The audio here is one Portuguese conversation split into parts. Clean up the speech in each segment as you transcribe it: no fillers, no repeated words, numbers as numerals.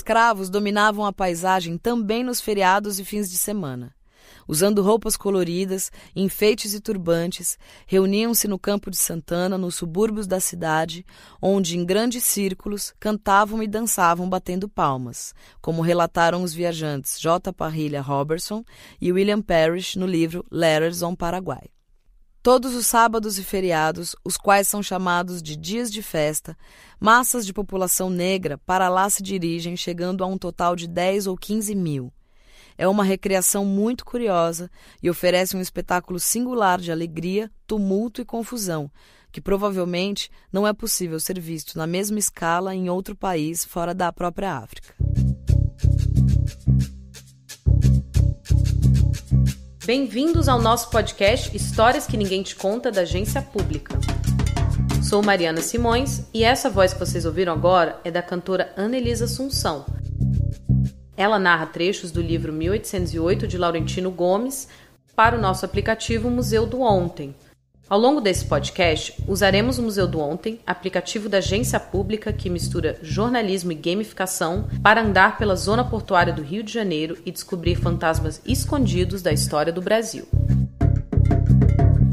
escravos dominavam a paisagem também nos feriados e fins de semana. Usando roupas coloridas, enfeites e turbantes, reuniam-se no Campo de Santana, nos subúrbios da cidade, onde, em grandes círculos, cantavam e dançavam batendo palmas, como relataram os viajantes J. Parrilha Robertson e William Parrish no livro Letters on Paraguay. Todos os sábados e feriados, os quais são chamados de dias de festa, massas de população negra para lá se dirigem, chegando a um total de 10 ou 15 mil. É uma recreação muito curiosa e oferece um espetáculo singular de alegria, tumulto e confusão, que provavelmente não é possível ser visto na mesma escala em outro país fora da própria África. Bem-vindos ao nosso podcast Histórias que Ninguém Te Conta, da Agência Pública. Sou Mariana Simões e essa voz que vocês ouviram agora é da cantora Anelisa Assunção. Ela narra trechos do livro 1808 de Laurentino Gomes para o nosso aplicativo Museu do Ontem. Ao longo desse podcast, usaremos o Museu do Ontem, aplicativo da Agência Pública que mistura jornalismo e gamificação para andar pela zona portuária do Rio de Janeiro e descobrir fantasmas escondidos da história do Brasil.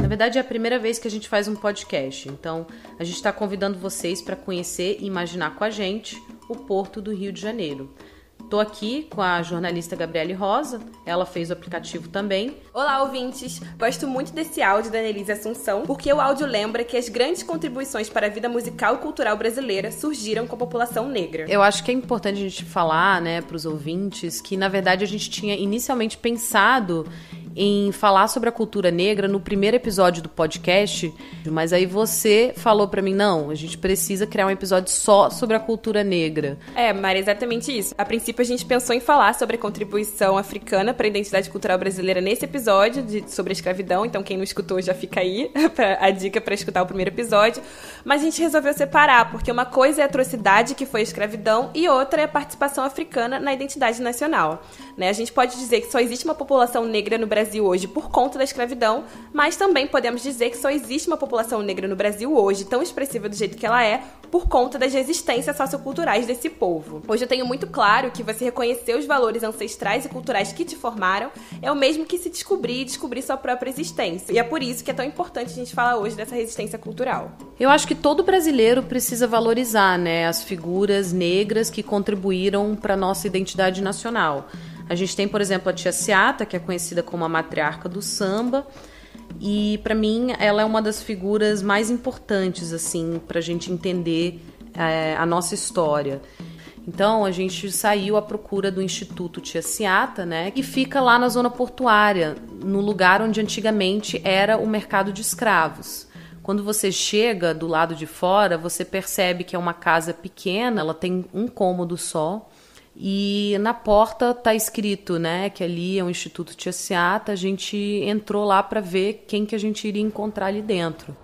Na verdade, é a primeira vez que a gente faz um podcast, então a gente está convidando vocês para conhecer e imaginar com a gente o Porto do Rio de Janeiro. Estou aqui com a jornalista Gabriele Rosa, ela fez o aplicativo também. Olá, ouvintes! Gosto muito desse áudio da Anelisa Assunção, porque o áudio lembra que as grandes contribuições para a vida musical e cultural brasileira surgiram com a população negra. Eu acho que é importante a gente falar, para os ouvintes, que na verdade a gente tinha inicialmente pensado em falar sobre a cultura negra no primeiro episódio do podcast, mas aí você falou pra mim, não, a gente precisa criar um episódio só sobre a cultura negra. Mara, exatamente isso. A princípio a gente pensou em falar sobre a contribuição africana para a identidade cultural brasileira nesse episódio sobre a escravidão, então quem não escutou já fica aí a dica para escutar o primeiro episódio, mas a gente resolveu separar, porque uma coisa é a atrocidade que foi a escravidão e outra é a participação africana na identidade nacional. A gente pode dizer que só existe uma população negra no Brasil hoje por conta da escravidão, mas também podemos dizer que só existe uma população negra no Brasil hoje, tão expressiva do jeito que ela é, por conta das resistências socioculturais desse povo. Hoje eu tenho muito claro que você reconhecer os valores ancestrais e culturais que te formaram é o mesmo que se descobrir e descobrir sua própria existência. E é por isso que é tão importante a gente falar hoje dessa resistência cultural. Eu acho que todo brasileiro precisa valorizar, as figuras negras que contribuíram para a nossa identidade nacional. A gente tem, por exemplo, a Tia Seata, que é conhecida como a matriarca do samba, e para mim ela é uma das figuras mais importantes para a gente entender a nossa história. Então a gente saiu à procura do Instituto Tia Seata, que fica lá na zona portuária, no lugar onde antigamente era o mercado de escravos. Quando você chega do lado de fora, você percebe que é uma casa pequena, ela tem um cômodo só. E na porta está escrito, que ali é o Instituto Tia Seata. A gente entrou lá para ver quem que a gente iria encontrar ali dentro.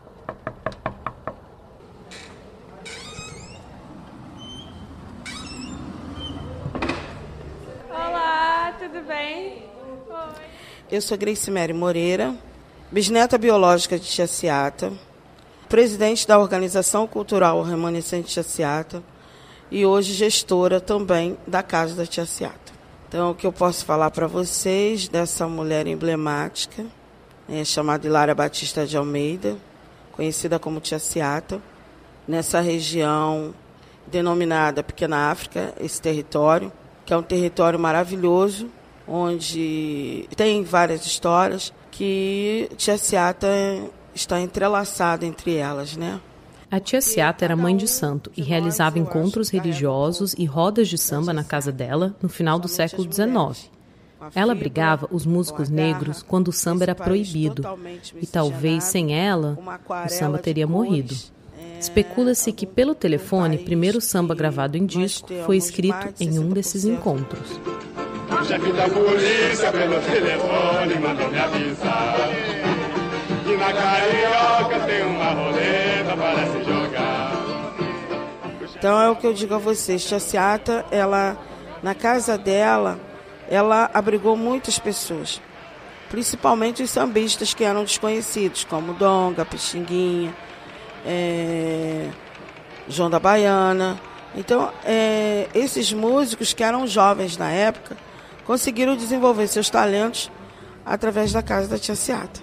Olá, tudo bem? Oi. Eu sou Grace Mary Moreira, bisneta biológica de Tia Seata, presidente da Organização Cultural Remanescente Tia Seata, e hoje gestora também da Casa da Tia Seata. Então, o que eu posso falar para vocês dessa mulher emblemática, chamada Hilária Batista de Almeida, conhecida como Tia Seata, nessa região denominada Pequena África, esse território, que é um território maravilhoso, onde tem várias histórias que Tia Seata está entrelaçada entre elas, A Tia Seata era mãe de santo e realizava encontros religiosos e rodas de samba na casa dela no final do século XIX. Ela abrigava os músicos negros quando o samba era proibido e talvez sem ela o samba teria morrido. Especula-se que pelo telefone, o primeiro samba gravado em disco foi escrito em um desses encontros. O chefe da polícia pelo telefone mandou me avisar que na Carioca tem uma roleta para se jogar. Então é o que eu digo a vocês, Tia Seata, na casa dela, ela abrigou muitas pessoas, principalmente os sambistas que eram desconhecidos, como Donga, Pixinguinha, João da Baiana, Então, esses músicos que eram jovens na época conseguiram desenvolver seus talentos através da casa da Tia Seata.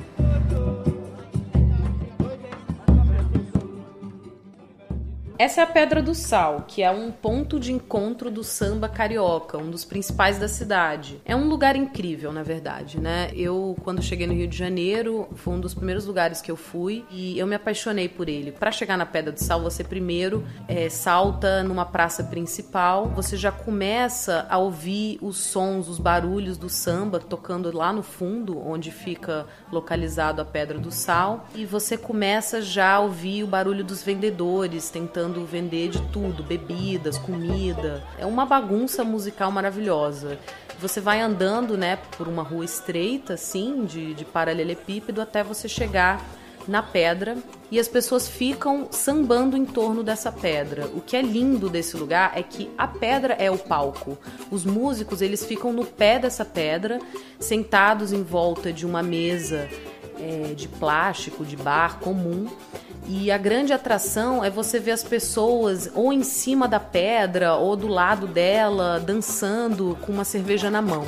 Essa é a Pedra do Sal, que é um ponto de encontro do samba carioca, um dos principais da cidade. É um lugar incrível, na verdade, né? Eu, quando cheguei no Rio de Janeiro, foi um dos primeiros lugares que eu fui e eu me apaixonei por ele. Para chegar na Pedra do Sal, você primeiro salta numa praça principal, você já começa a ouvir os sons, os barulhos do samba tocando lá no fundo, onde fica localizado a Pedra do Sal, e você começa já a ouvir o barulho dos vendedores tentando vender de tudo, bebidas, comida. É uma bagunça musical maravilhosa. Você vai andando, né, por uma rua estreita, assim, de paralelepípedo, até você chegar na pedra, e as pessoas ficam sambando em torno dessa pedra. O que é lindo desse lugar é que a pedra é o palco. Os músicos, eles ficam no pé dessa pedra, sentados em volta de uma mesa de plástico, de bar comum. E a grande atração é você ver as pessoas ou em cima da pedra ou do lado dela, dançando com uma cerveja na mão.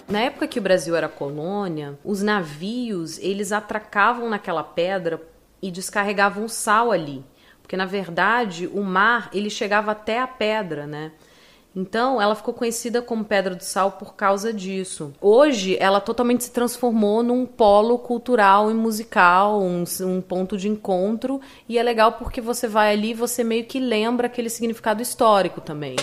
Na época que o Brasil era colônia, os navios, eles atracavam naquela pedra e descarregavam sal ali. Porque, na verdade, o mar, ele chegava até a pedra, né? Então, ela ficou conhecida como Pedra do Sal por causa disso. Hoje, ela totalmente se transformou num polo cultural e musical, um ponto de encontro. E é legal porque você vai ali e você meio que lembra aquele significado histórico também.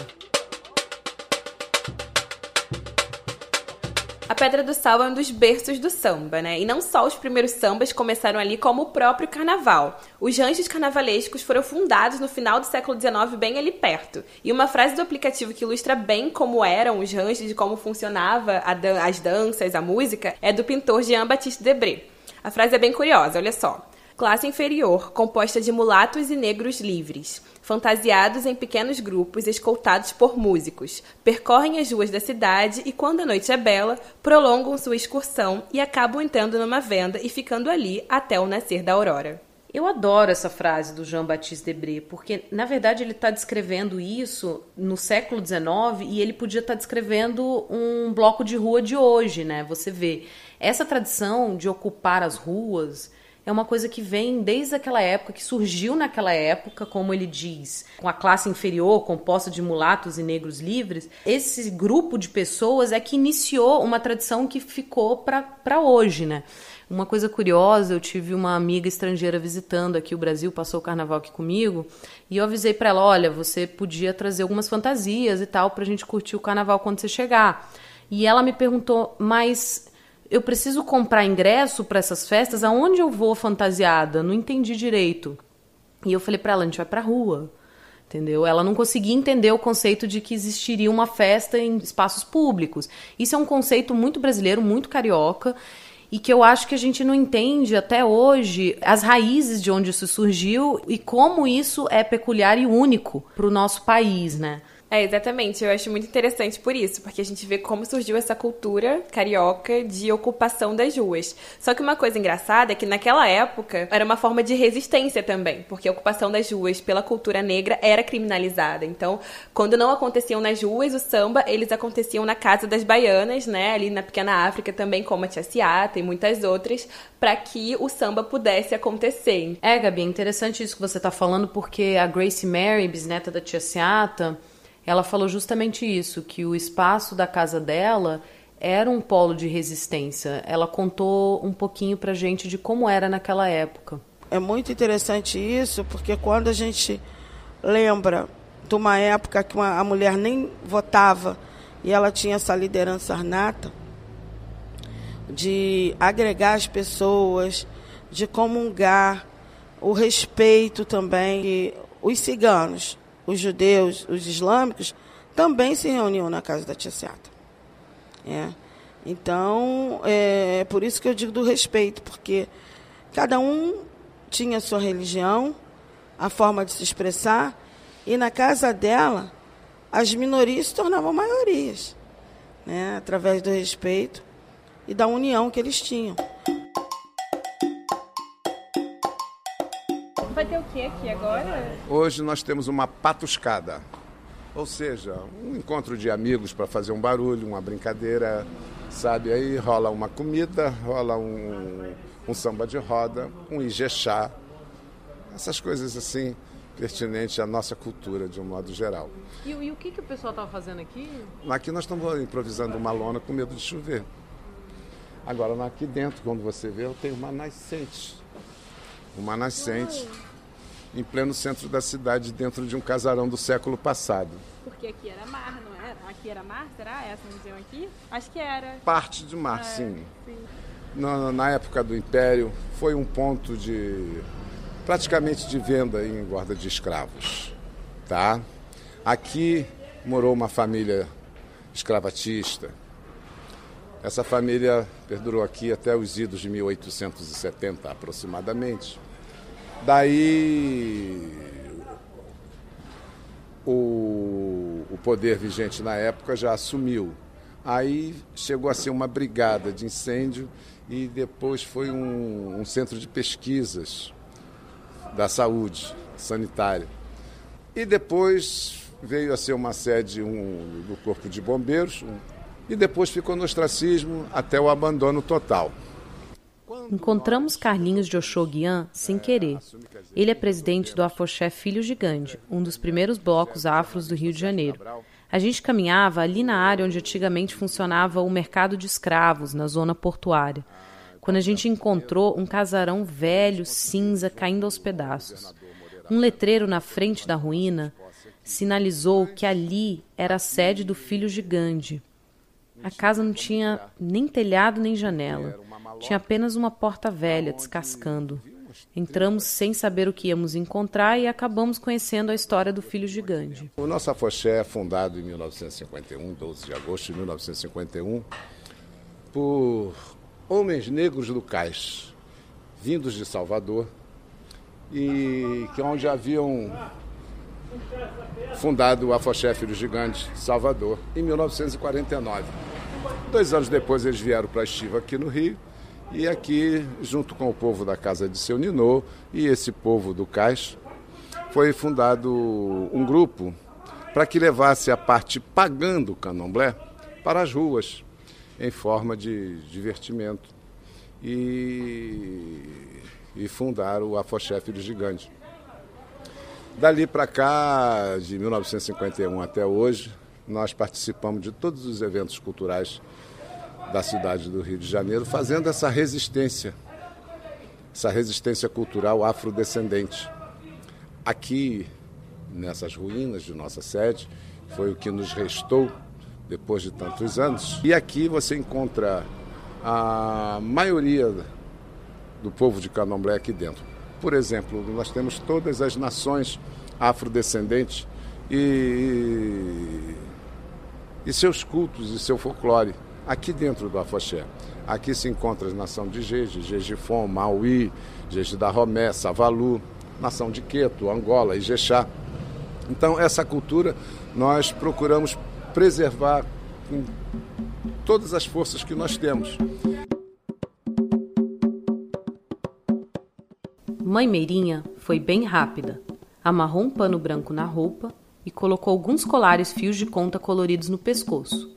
A Pedra do Sal é um dos berços do samba, né? E não só os primeiros sambas começaram ali, como o próprio carnaval. Os ranchos carnavalescos foram fundados no final do século XIX, bem ali perto. E uma frase do aplicativo que ilustra bem como eram os ranchos e como funcionava as danças, a música, é do pintor Jean-Baptiste Debré. A frase é bem curiosa, olha só. Classe inferior, composta de mulatos e negros livres, fantasiados em pequenos grupos escoltados por músicos, percorrem as ruas da cidade e, quando a noite é bela, prolongam sua excursão e acabam entrando numa venda e ficando ali até o nascer da aurora. Eu adoro essa frase do Jean-Baptiste Debré, porque, na verdade, ele está descrevendo isso no século XIX e ele podia estar descrevendo um bloco de rua de hoje, né? Você vê, essa tradição de ocupar as ruas é uma coisa que vem desde aquela época, que surgiu naquela época, como ele diz, com a classe inferior, composta de mulatos e negros livres. Esse grupo de pessoas é que iniciou uma tradição que ficou para hoje, né? Uma coisa curiosa, eu tive uma amiga estrangeira visitando aqui o Brasil, passou o carnaval aqui comigo, e eu avisei para ela, olha, você podia trazer algumas fantasias e tal pra gente curtir o carnaval quando você chegar. E ela me perguntou, mas eu preciso comprar ingresso para essas festas? Aonde eu vou fantasiada? Não entendi direito. E eu falei para ela, a gente vai pra rua, entendeu? Ela não conseguia entender o conceito de que existiria uma festa em espaços públicos. Isso é um conceito muito brasileiro, muito carioca, e que eu acho que a gente não entende até hoje as raízes de onde isso surgiu e como isso é peculiar e único para o nosso país, né? Exatamente. Eu acho muito interessante por isso, porque a gente vê como surgiu essa cultura carioca de ocupação das ruas. Só que uma coisa engraçada é que naquela época era uma forma de resistência também, porque a ocupação das ruas pela cultura negra era criminalizada. Então, quando não aconteciam nas ruas, o samba, eles aconteciam na Casa das Baianas, né, ali na Pequena África também, como a Tia Seata e muitas outras, para que o samba pudesse acontecer. Gabi, é interessante isso que você está falando, porque a Gracie Mary, bisneta da Tia Seata, ela falou justamente isso, que o espaço da casa dela era um polo de resistência. Ela contou um pouquinho pra gente de como era naquela época. É muito interessante isso, porque quando a gente lembra de uma época que a mulher nem votava e ela tinha essa liderança nata, de agregar as pessoas, de comungar, o respeito também, e os ciganos, os judeus, os islâmicos, também se reuniam na casa da Tia Seata. Então, é por isso que eu digo do respeito, porque cada um tinha a sua religião, a forma de se expressar, e na casa dela, as minorias se tornavam maiorias, né, através do respeito e da união que eles tinham. vai ter o que aqui agora? Hoje nós temos uma patuscada, ou seja, um encontro de amigos para fazer um barulho, uma brincadeira, sabe? Aí rola uma comida, rola um samba de roda, um ijexá, essas coisas assim, pertinentes à nossa cultura de um modo geral. E o que o pessoal estava fazendo aqui? Aqui nós estamos improvisando uma lona com medo de chover. Agora, aqui dentro, quando você vê, eu tenho uma nascente. Uma nascente em pleno centro da cidade, dentro de um casarão do século passado. Porque aqui era mar, não era? Aqui era mar, será? Essa região aqui? Acho que era. Parte de mar, sim. Na época do Império, foi um ponto praticamente de venda e engorda de escravos. Tá? Aqui morou uma família escravatista. Essa família perdurou aqui até os idos de 1870, aproximadamente. Daí, o poder vigente na época já assumiu. Aí chegou a ser uma brigada de incêndio e depois foi um centro de pesquisas da saúde sanitária. E depois veio a ser uma sede do Corpo de Bombeiros, e depois ficou no ostracismo até o abandono total. Encontramos Carlinhos de Oxoguian sem querer. Ele é presidente do Afoxé Filhos de Gandhi, um dos primeiros blocos afros do Rio de Janeiro. A gente caminhava ali na área onde antigamente funcionava o mercado de escravos, na zona portuária, quando a gente encontrou um casarão velho, cinza, caindo aos pedaços. Um letreiro na frente da ruína sinalizou que ali era a sede do Filhos de Gandhi. A casa não tinha nem telhado nem janela. Tinha apenas uma porta velha, descascando. Entramos sem saber o que íamos encontrar e acabamos conhecendo a história do Filhos de Gandhi. O nosso Afoxé é fundado em 1951, 12 de agosto de 1951, por homens negros do cais, vindos de Salvador, e que onde haviam fundado o Afoxé Filhos de Gandhi, Salvador, em 1949. 2 anos depois eles vieram para a estiva aqui no Rio, e aqui, junto com o povo da casa de Seu Ninô e esse povo do cais, foi fundado um grupo para que levasse a parte pagã do candomblé para as ruas, em forma de divertimento, e fundaram o Afoxé Filhos de Gandhi. Dali para cá, de 1951 até hoje, nós participamos de todos os eventos culturais da cidade do Rio de Janeiro, fazendo essa resistência cultural afrodescendente. Aqui, nessas ruínas de nossa sede, foi o que nos restou depois de tantos anos. E aqui você encontra a maioria do povo de candomblé aqui dentro. Por exemplo, nós temos todas as nações afrodescendentes e seus cultos e seu folclore aqui dentro do Afoxé. Aqui se encontra a nação de Jeje, Jejifon, Mauí, Jeje da Romé, Savalu, nação de Queto, Angola, Ijexá. Então, essa cultura nós procuramos preservar com todas as forças que nós temos. Mãe Meirinha foi bem rápida. Amarrou um pano branco na roupa e colocou alguns colares fios de conta coloridos no pescoço.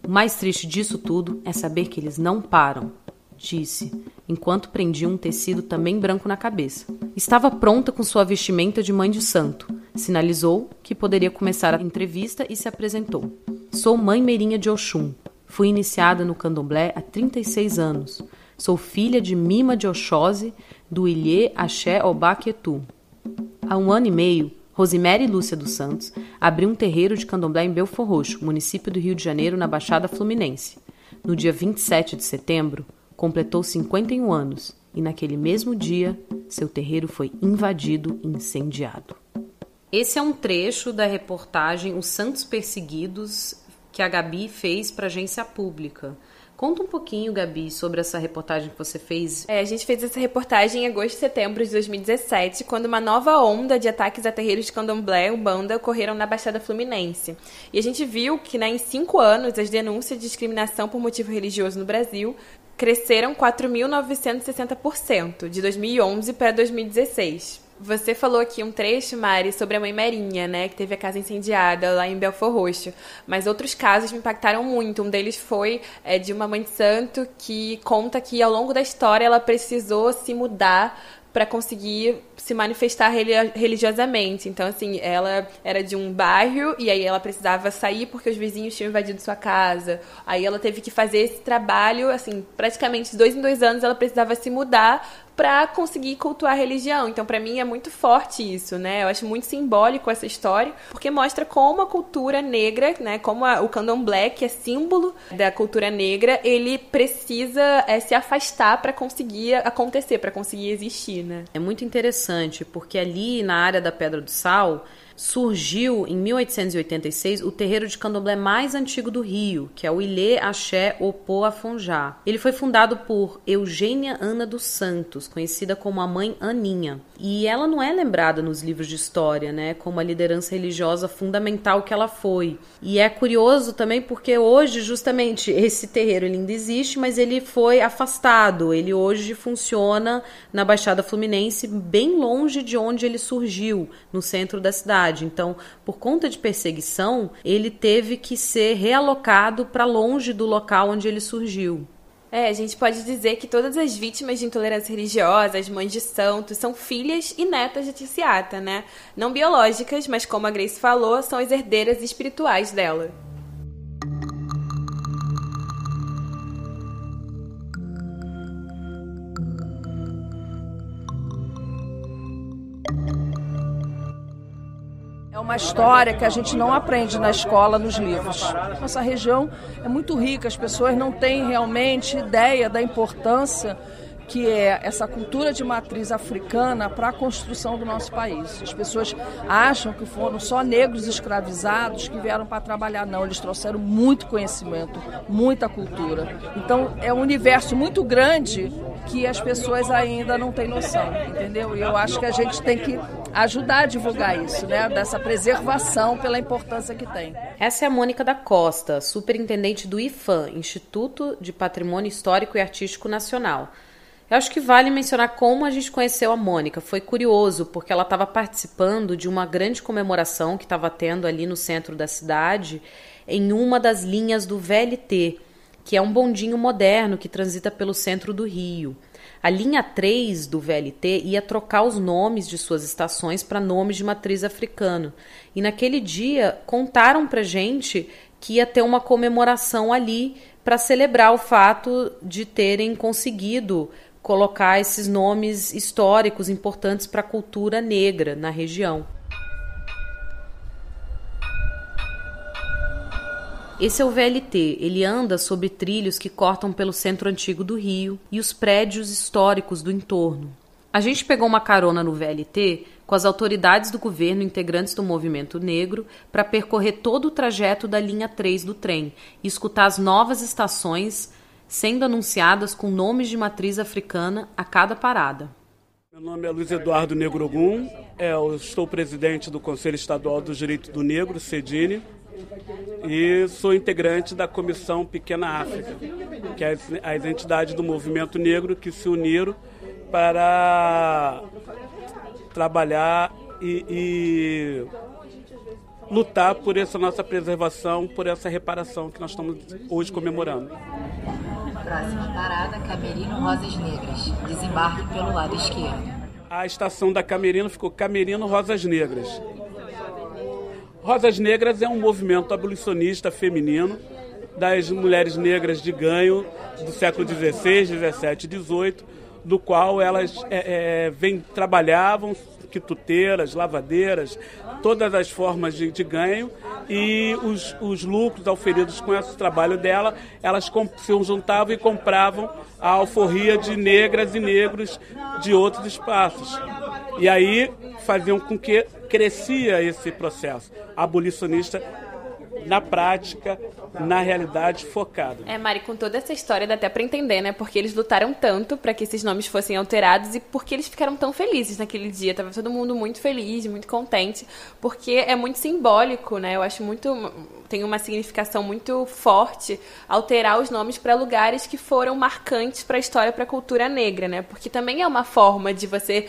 O mais triste disso tudo é saber que eles não param, disse, enquanto prendia um tecido também branco na cabeça. Estava pronta com sua vestimenta de mãe de santo. Sinalizou que poderia começar a entrevista e se apresentou. Sou Mãe Meirinha de Oxum. Fui iniciada no candomblé há 36 anos. Sou filha de Mima de Oxóssi, do Ilhê Axé Obá Quetu. Há 1 ano e meio, Rosimere Lúcia dos Santos abriu um terreiro de candomblé em Belfor Roxo, município do Rio de Janeiro, na Baixada Fluminense. No dia 27 de setembro, completou 51 anos e, naquele mesmo dia, seu terreiro foi invadido e incendiado. Esse é um trecho da reportagem Os Santos Perseguidos, que a Gabi fez para a Agência Pública. Conta um pouquinho, Gabi, sobre essa reportagem que você fez. A gente fez essa reportagem em agosto e setembro de 2017, quando uma nova onda de ataques a terreiros de candomblé e umbanda ocorreram na Baixada Fluminense. E a gente viu que, em 5 anos, as denúncias de discriminação por motivo religioso no Brasil cresceram 4.960%, de 2011 para 2016. Você falou aqui um trecho, Mari, sobre a Mãe Merinha, né, que teve a casa incendiada lá em Belford Roxo, mas outros casos me impactaram muito. Um deles foi de uma mãe de santo que conta que ao longo da história ela precisou se mudar para conseguir se manifestar religiosamente. Então, assim, ela era de um bairro e aí ela precisava sair porque os vizinhos tinham invadido sua casa. Aí ela teve que fazer esse trabalho, assim, praticamente de 2 em 2 anos ela precisava se mudar para conseguir cultuar a religião. Então, para mim, é muito forte isso, né? Eu acho muito simbólico essa história, porque mostra como a cultura negra, né, como o candomblé, que é símbolo da cultura negra, ele precisa se afastar para conseguir acontecer, para conseguir existir, né? É muito interessante, porque ali na área da Pedra do Sal surgiu, em 1886, o terreiro de candomblé mais antigo do Rio, que é o Ilê Axé Opô Afonjá. Ele foi fundado por Eugênia Ana dos Santos, conhecida como a Mãe Aninha. E ela não é lembrada nos livros de história, né, como a liderança religiosa fundamental que ela foi. E é curioso também porque hoje, justamente, esse terreiro ele ainda existe, mas ele foi afastado. Ele hoje funciona na Baixada Fluminense, bem longe de onde ele surgiu, no centro da cidade. Então, por conta de perseguição, ele teve que ser realocado para longe do local onde ele surgiu. A gente pode dizer que todas as vítimas de intolerância religiosa, as mães de santos, são filhas e netas de Tiziata, né? Não biológicas, mas como a Grace falou, são as herdeiras espirituais dela. É uma história que a gente não aprende na escola, nos livros. Nossa região é muito rica, as pessoas não têm realmente ideia da importância que é essa cultura de matriz africana para a construção do nosso país. As pessoas acham que foram só negros escravizados que vieram para trabalhar. Não, eles trouxeram muito conhecimento, muita cultura. Então, é um universo muito grande que as pessoas ainda não têm noção, entendeu? E eu acho que a gente tem que ajudar a divulgar isso, né? Dessa preservação pela importância que tem. Essa é a Mônica da Costa, superintendente do IFAM, Instituto de Patrimônio Histórico e Artístico Nacional. Eu acho que vale mencionar como a gente conheceu a Mônica. Foi curioso, porque ela estava participando de uma grande comemoração que estava tendo ali no centro da cidade, em uma das linhas do VLT, que é um bondinho moderno que transita pelo centro do Rio. A linha 3 do VLT ia trocar os nomes de suas estações para nomes de matriz africana. E naquele dia contaram pra gente que ia ter uma comemoração ali para celebrar o fato de terem conseguido colocar esses nomes históricos importantes para a cultura negra na região. Esse é o VLT, ele anda sobre trilhos que cortam pelo centro antigo do Rio e os prédios históricos do entorno. A gente pegou uma carona no VLT com as autoridades do governo integrantes do movimento negro para percorrer todo o trajeto da linha 3 do trem e escutar as novas estações sendo anunciadas com nomes de matriz africana a cada parada. Meu nome é Luiz Eduardo Negro Ogum, eu estou presidente do Conselho Estadual do Direito do Negro, CEDINE, e sou integrante da Comissão Pequena África, que é as entidades do movimento negro que se uniram para trabalhar e lutar por essa nossa preservação, por essa reparação que nós estamos hoje comemorando. Próxima parada, Camerino Rosas Negras. Desembarque pelo lado esquerdo. A estação da Camerino ficou Camerino Rosas Negras. Rosas Negras é um movimento abolicionista feminino das mulheres negras de ganho do século XVI, XVII e XVIII, do qual elas trabalhavam, quituteiras, lavadeiras, todas as formas de ganho, e os lucros auferidos com esse trabalho dela, elas se juntavam e compravam a alforria de negras e negros de outros espaços. E aí faziam com que crescia esse processo abolicionista na prática, na realidade focada. Mari, com toda essa história dá até pra entender, né? Porque eles lutaram tanto pra que esses nomes fossem alterados e porque eles ficaram tão felizes naquele dia. Tava todo mundo muito feliz, muito contente, porque é muito simbólico, né? Eu acho muito... tem uma significação muito forte alterar os nomes para lugares que foram marcantes para a história, para a cultura negra, né? Porque também é uma forma de você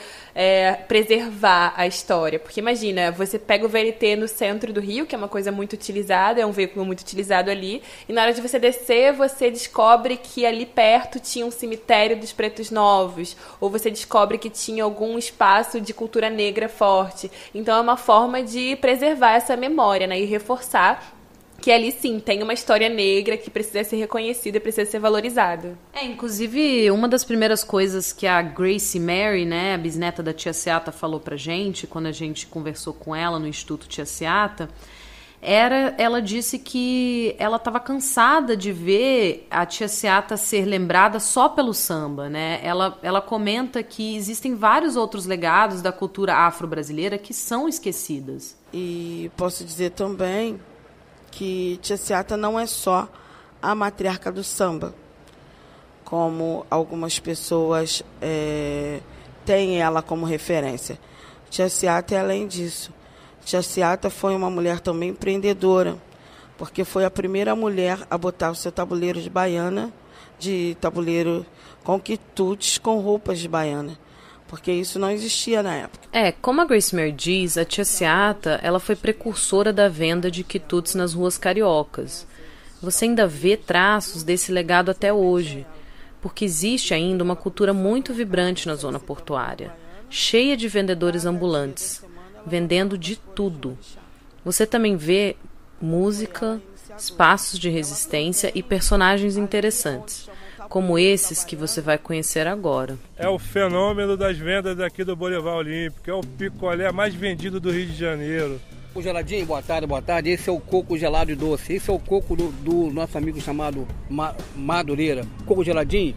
preservar a história. Porque imagina, você pega o VLT no centro do Rio, que é uma coisa muito utilizada, é um veículo muito utilizado ali, e na hora de você descer, você descobre que ali perto tinha um cemitério dos Pretos Novos, ou você descobre que tinha algum espaço de cultura negra forte. Então é uma forma de preservar essa memória, né? E reforçar que ali sim tem uma história negra que precisa ser reconhecida e precisa ser valorizada. Inclusive, uma das primeiras coisas que a Gracie Mary, né, a bisneta da Tia Seata, falou pra gente, quando a gente conversou com ela no Instituto Tia Seata, ela disse que ela estava cansada de ver a Tia Seata ser lembrada só pelo samba, né? Ela comenta que existem vários outros legados da cultura afro-brasileira que são esquecidas. E posso dizer também que Tia Seata não é só a matriarca do samba, como algumas pessoas têm ela como referência. Tia Seata é além disso. Tia Seata foi uma mulher também empreendedora, porque foi a primeira mulher a botar o seu tabuleiro de baiana, de tabuleiro com quitutes, com roupas de baiana. Porque isso não existia na época. Como a Gracie Mary diz, a Tia Seata, ela foi precursora da venda de quitutes nas ruas cariocas. Você ainda vê traços desse legado até hoje, porque existe ainda uma cultura muito vibrante na zona portuária, cheia de vendedores ambulantes, vendendo de tudo. Você também vê música, espaços de resistência e personagens interessantes, como esses que você vai conhecer agora. É o fenômeno das vendas aqui do Boulevard Olímpico, é o picolé mais vendido do Rio de Janeiro. O geladinho, boa tarde. Esse é o coco gelado e doce. Esse é o coco do nosso amigo chamado Madureira. Coco geladinho,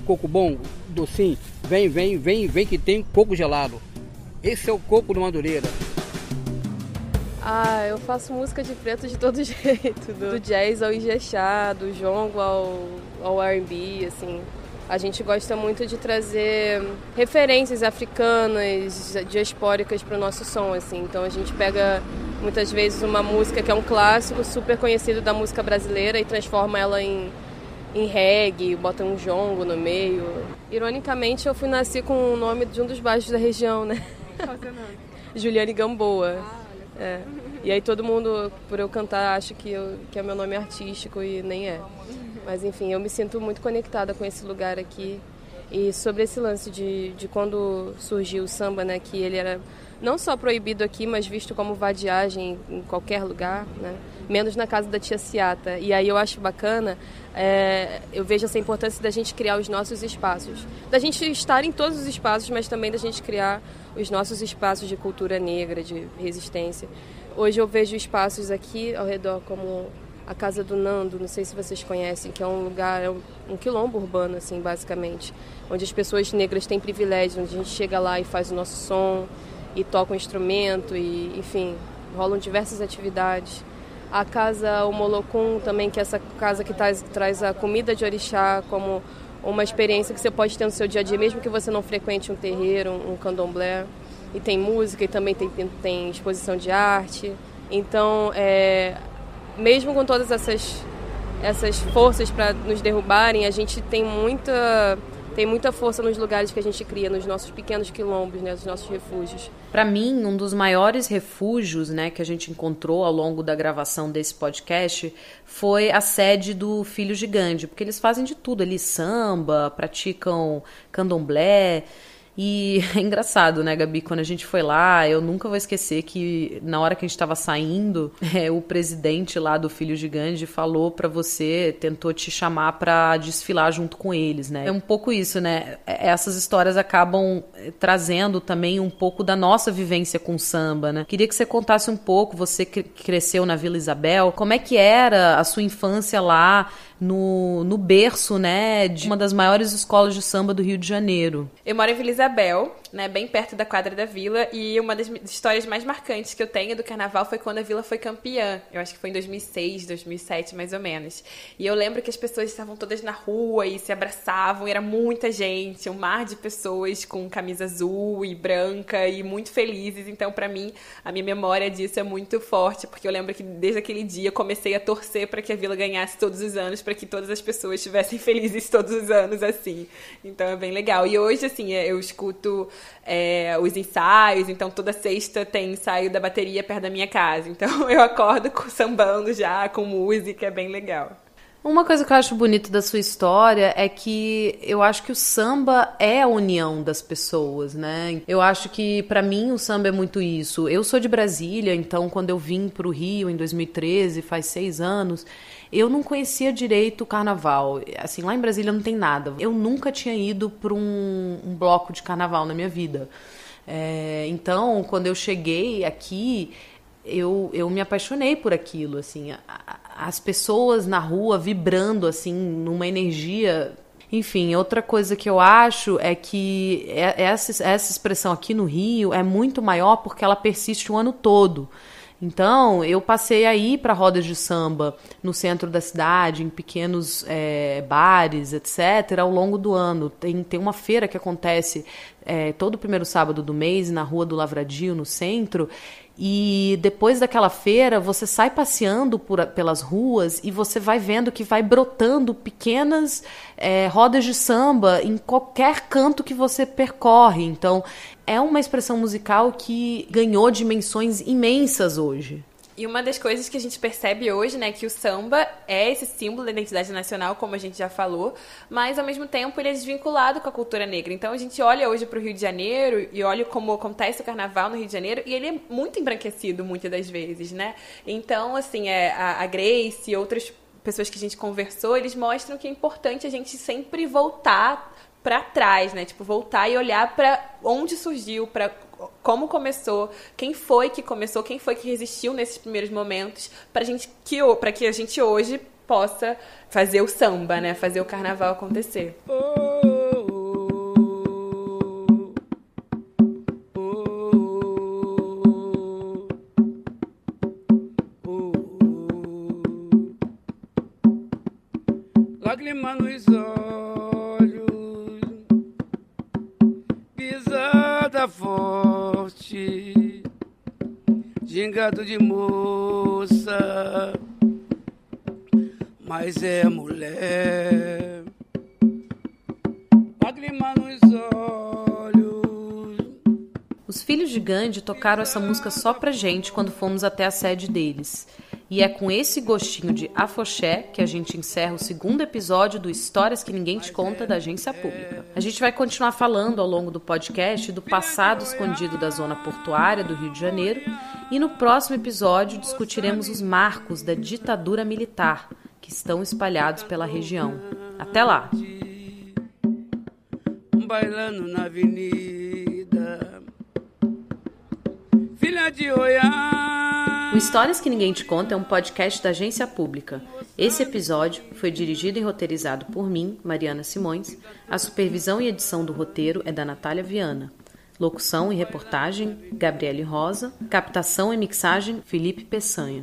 coco bom, docinho. Vem que tem coco gelado. Esse é o coco do Madureira. Eu faço música de preto de todo jeito, do jazz ao ijexá, do jongo ao R&B, assim. A gente gosta muito de trazer referências africanas, diaspóricas para o nosso som, assim. Então a gente pega muitas vezes uma música que é um clássico super conhecido da música brasileira e transforma ela em reggae, bota um jongo no meio. Ironicamente, eu nasci com o nome de um dos bairros da região, né? Qual é o seu nome? Juliane Gamboa. E aí todo mundo, por eu cantar, acha que é meu nome artístico e nem é. Mas enfim, eu me sinto muito conectada com esse lugar aqui. E sobre esse lance de quando surgiu o samba, né, que ele era não só proibido aqui, mas visto como vadiagem em qualquer lugar, né, menos na casa da Tia Seata. E aí eu acho bacana, eu vejo essa importância da gente criar os nossos espaços. Da gente estar em todos os espaços, mas também da gente criar os nossos espaços de cultura negra, de resistência. Hoje eu vejo espaços aqui ao redor como a Casa do Nando, não sei se vocês conhecem, que é um lugar, um quilombo urbano, assim, basicamente, onde as pessoas negras têm privilégios, onde a gente chega lá e faz o nosso som, e toca um instrumento, e, enfim, rolam diversas atividades. A Casa Omolocum também, que é essa casa que traz a comida de orixá como uma experiência que você pode ter no seu dia a dia, mesmo que você não frequente um terreiro, um candomblé. E tem música, e também tem exposição de arte. Então, mesmo com todas essas forças para nos derrubarem, a gente tem muita força nos lugares que a gente cria, nos nossos pequenos quilombos, né, nos nossos refúgios. Para mim, um dos maiores refúgios, né, que a gente encontrou ao longo da gravação desse podcast foi a sede do Filhos de Gandhi, porque eles fazem de tudo ali, samba, praticam candomblé. E é engraçado, né, Gabi? Quando a gente foi lá, eu nunca vou esquecer que na hora que a gente estava saindo, o presidente lá do Filhos de Gandhi falou pra você, tentou te chamar pra desfilar junto com eles, né? É um pouco isso, né? Essas histórias acabam trazendo também um pouco da nossa vivência com o samba, né? Queria que você contasse um pouco, você que cresceu na Vila Isabel, como é que era a sua infância lá no berço, né, de uma das maiores escolas de samba do Rio de Janeiro. Eu moro em Vila Isabel, né, bem perto da quadra da Vila, e uma das histórias mais marcantes que eu tenho do carnaval foi quando a Vila foi campeã. Eu acho que foi em 2006, 2007, mais ou menos. E eu lembro que as pessoas estavam todas na rua e se abraçavam, e era muita gente, um mar de pessoas com camisa azul e branca e muito felizes. Então, pra mim, a minha memória disso é muito forte, porque eu lembro que desde aquele dia eu comecei a torcer para que a Vila ganhasse todos os anos, para que todas as pessoas estivessem felizes todos os anos, assim. Então é bem legal. E hoje, assim, eu escuto os ensaios, então toda sexta tem ensaio da bateria perto da minha casa. Então eu acordo sambando já, com música, é bem legal. Uma coisa que eu acho bonito da sua história é que eu acho que o samba é a união das pessoas, né? Eu acho que, pra mim, o samba é muito isso. Eu sou de Brasília, então, quando eu vim pro Rio em 2013, faz 6 anos, eu não conhecia direito o carnaval. Assim, lá em Brasília não tem nada. Eu nunca tinha ido pra um bloco de carnaval na minha vida. Então, quando eu cheguei aqui, eu me apaixonei por aquilo, assim, as pessoas na rua vibrando, assim, numa energia. Enfim, outra coisa que eu acho é que essa expressão aqui no Rio é muito maior porque ela persiste o ano todo. Então, eu passei a ir para rodas de samba no centro da cidade, em pequenos bares, etc., ao longo do ano. Tem uma feira que acontece todo primeiro sábado do mês, na Rua do Lavradio, no centro. E depois daquela feira, você sai passeando pelas ruas e você vai vendo que vai brotando pequenas rodas de samba em qualquer canto que você percorre. Então, é uma expressão musical que ganhou dimensões imensas hoje. E uma das coisas que a gente percebe hoje, né, que o samba é esse símbolo da identidade nacional, como a gente já falou, mas ao mesmo tempo ele é desvinculado com a cultura negra. Então a gente olha hoje para o Rio de Janeiro e olha como acontece o carnaval no Rio de Janeiro e ele é muito embranquecido muitas das vezes, né? Então, assim, a Grace e outras pessoas que a gente conversou, eles mostram que é importante a gente sempre voltar para trás, né? Tipo, voltar e olhar para onde surgiu, para como começou, quem foi que começou, quem foi que resistiu nesses primeiros momentos, para que a gente hoje possa fazer o samba, né? Fazer o carnaval acontecer. Lágrima nos olhos, pisada forte, gingado de moça, mas é mulher. Lágrima nos olhos. Os filhos de Gandhi tocaram essa música só pra gente quando fomos até a sede deles. E é com esse gostinho de afoxé que a gente encerra o 2º episódio do Histórias que Ninguém Te Conta da Agência Pública. A gente vai continuar falando ao longo do podcast do passado escondido da zona portuária do Rio de Janeiro e no próximo episódio discutiremos os marcos da ditadura militar que estão espalhados pela região. Até lá! Bailando na avenida, filha de Oiá. O Histórias que Ninguém Te Conta é um podcast da Agência Pública. Esse episódio foi dirigido e roteirizado por mim, Mariana Simões. A supervisão e edição do roteiro é da Natália Viana. Locução e reportagem, Gabriele Rosa. Captação e mixagem, Felipe Peçanha.